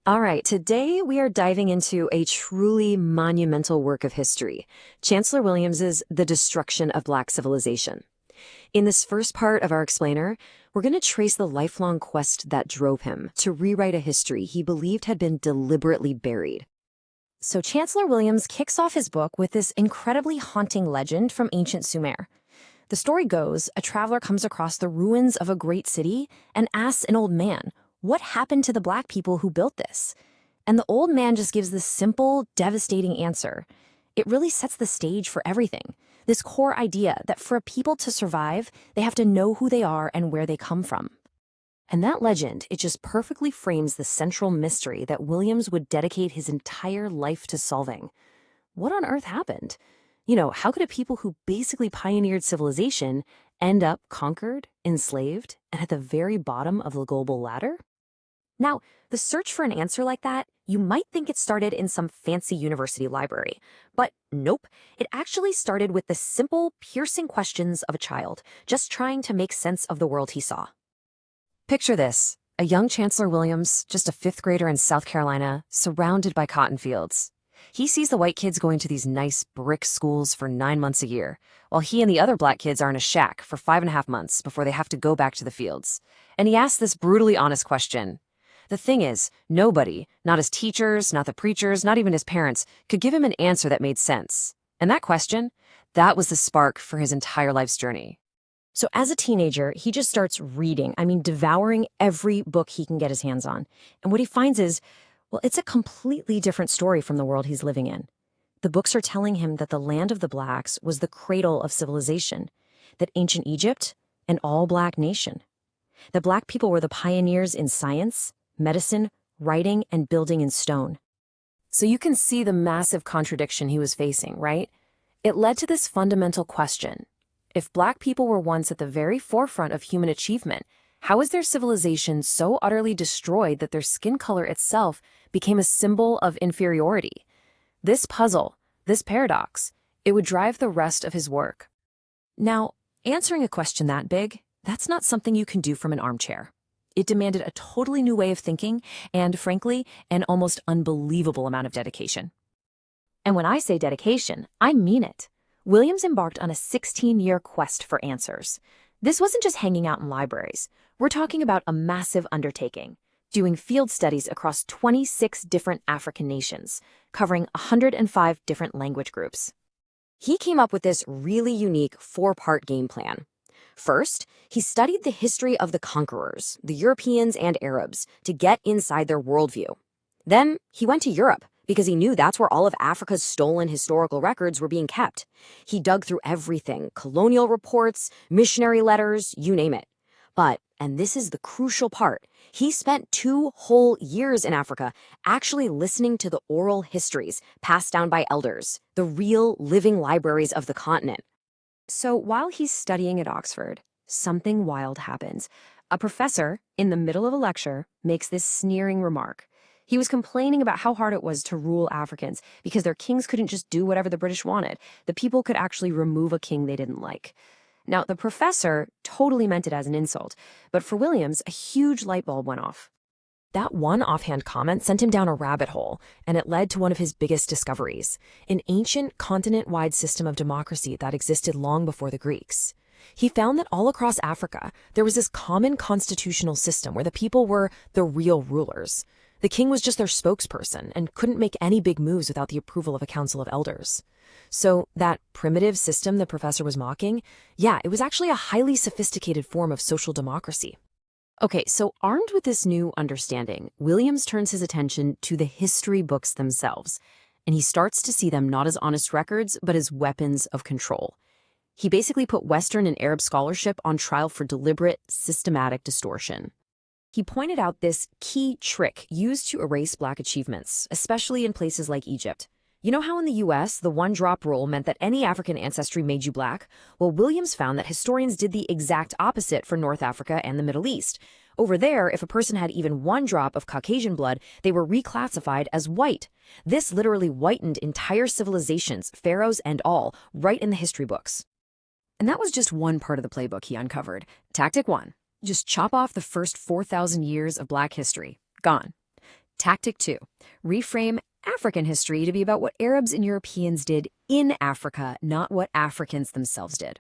All right, today we are diving into a truly monumental work of history, Chancellor Williams's The Destruction of Black Civilization. In this first part of our explainer, we're going to trace the lifelong quest that drove him to rewrite a history he believed had been deliberately buried. So Chancellor Williams kicks off his book with this incredibly haunting legend from ancient Sumer. The story goes, a traveler comes across the ruins of a great city and asks an old man, what happened to the black people who built this? And the old man just gives this simple, devastating answer. It really sets the stage for everything. This core idea that for a people to survive, they have to know who they are and where they come from. And that legend, it just perfectly frames the central mystery that Williams would dedicate his entire life to solving. What on earth happened? How could a people who basically pioneered civilization end up conquered, enslaved, and at the very bottom of the global ladder? Now, the search for an answer like that, you might think it started in some fancy university library. But nope, it actually started with the simple, piercing questions of a child, just trying to make sense of the world he saw. Picture this, a young Chancellor Williams, just a fifth grader in South Carolina, surrounded by cotton fields. He sees the white kids going to these nice brick schools for 9 months a year, while he and the other black kids are in a shack for 5.5 months before they have to go back to the fields. And he asks this brutally honest question. The thing is, nobody, not his teachers, not the preachers, not even his parents, could give him an answer that made sense. And that question, that was the spark for his entire life's journey. So as a teenager, he just starts reading, devouring every book he can get his hands on. And what he finds is, well, it's a completely different story from the world he's living in. The books are telling him that the land of the blacks was the cradle of civilization, that ancient Egypt, an all-black nation, that black people were the pioneers in science, medicine, writing, and building in stone. So you can see the massive contradiction he was facing, right? It led to this fundamental question. If black people were once at the very forefront of human achievement, how is their civilization so utterly destroyed that their skin color itself became a symbol of inferiority? This puzzle, this paradox, it would drive the rest of his work. Now, answering a question that big, that's not something you can do from an armchair. It demanded a totally new way of thinking and, frankly, an almost unbelievable amount of dedication. And when I say dedication, I mean it. Williams embarked on a 16-year quest for answers. This wasn't just hanging out in libraries. We're talking about a massive undertaking, doing field studies across 26 different African nations, covering 105 different language groups. He came up with this really unique 4-part game plan. First, he studied the history of the conquerors, the Europeans and Arabs, to get inside their worldview. Then, he went to Europe, because he knew that's where all of Africa's stolen historical records were being kept. He dug through everything, colonial reports, missionary letters, you name it. But, and this is the crucial part, he spent 2 whole years in Africa actually listening to the oral histories passed down by elders, the real living libraries of the continent. So while he's studying at Oxford, something wild happens. A professor, in the middle of a lecture, makes this sneering remark. He was complaining about how hard it was to rule Africans because their kings couldn't just do whatever the British wanted. The people could actually remove a king they didn't like. Now, the professor totally meant it as an insult, but for Williams, a huge light bulb went off. That one offhand comment sent him down a rabbit hole, and it led to one of his biggest discoveries, an ancient continent-wide system of democracy that existed long before the Greeks. He found that all across Africa, there was this common constitutional system where the people were the real rulers. The king was just their spokesperson and couldn't make any big moves without the approval of a council of elders. So that primitive system the professor was mocking, yeah, it was actually a highly sophisticated form of social democracy. Okay, so armed with this new understanding, Williams turns his attention to the history books themselves, and he starts to see them not as honest records, but as weapons of control. He basically put Western and Arab scholarship on trial for deliberate, systematic distortion. He pointed out this key trick used to erase black achievements, especially in places like Egypt. You know how in the US, the one-drop rule meant that any African ancestry made you black? Well, Williams found that historians did the exact opposite for North Africa and the Middle East. Over there, if a person had even 1 drop of Caucasian blood, they were reclassified as white. This literally whitened entire civilizations, pharaohs and all, right in the history books. And that was just one part of the playbook he uncovered. Tactic 1. Just chop off the first 4,000 years of black history. Gone. Tactic 2. Reframe African history to be about what Arabs and Europeans did in Africa, not what Africans themselves did.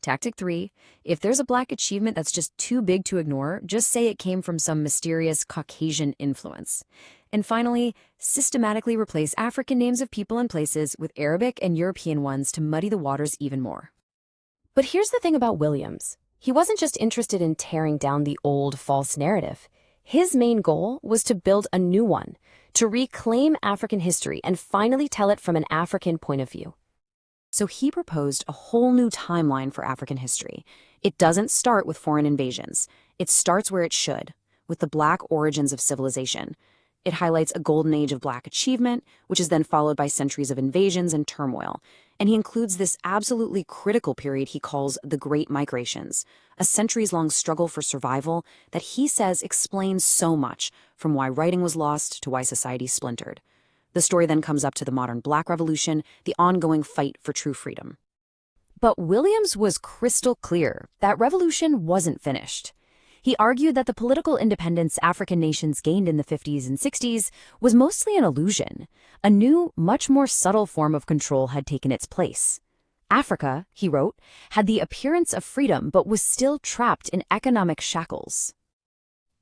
Tactic 3. If there's a Black achievement that's just too big to ignore, just say it came from some mysterious Caucasian influence. And finally, systematically replace African names of people and places with Arabic and European ones to muddy the waters even more. But here's the thing about Williams. He wasn't just interested in tearing down the old false narrative. His main goal was to build a new one, to reclaim African history and finally tell it from an African point of view. So he proposed a whole new timeline for African history. It doesn't start with foreign invasions. It starts where it should, with the Black origins of civilization. It highlights a golden age of Black achievement, which is then followed by centuries of invasions and turmoil. And he includes this absolutely critical period he calls the Great Migrations, a centuries-long struggle for survival that he says explains so much, from why writing was lost to why society splintered. The story then comes up to the modern Black Revolution, the ongoing fight for true freedom. But Williams was crystal clear that revolution wasn't finished. He argued that the political independence African nations gained in the 50s and 60s was mostly an illusion. A new, much more subtle form of control had taken its place. Africa, he wrote, had the appearance of freedom but was still trapped in economic shackles.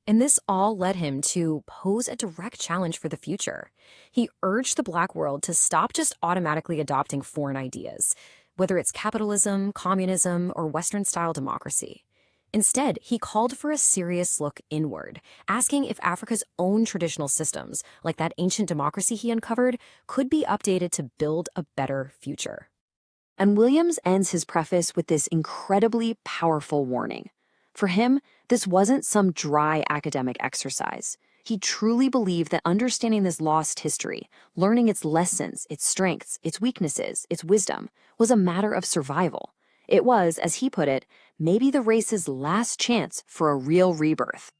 And this all led him to pose a direct challenge for the future. He urged the Black world to stop just automatically adopting foreign ideas, whether it's capitalism, communism, or Western-style democracy. Instead, he called for a serious look inward, asking if Africa's own traditional systems, like that ancient democracy he uncovered, could be updated to build a better future. And Williams ends his preface with this incredibly powerful warning. For him, this wasn't some dry academic exercise. He truly believed that understanding this lost history, learning its lessons, its strengths, its weaknesses, its wisdom, was a matter of survival. It was, as he put it, maybe the race's last chance for a real rebirth.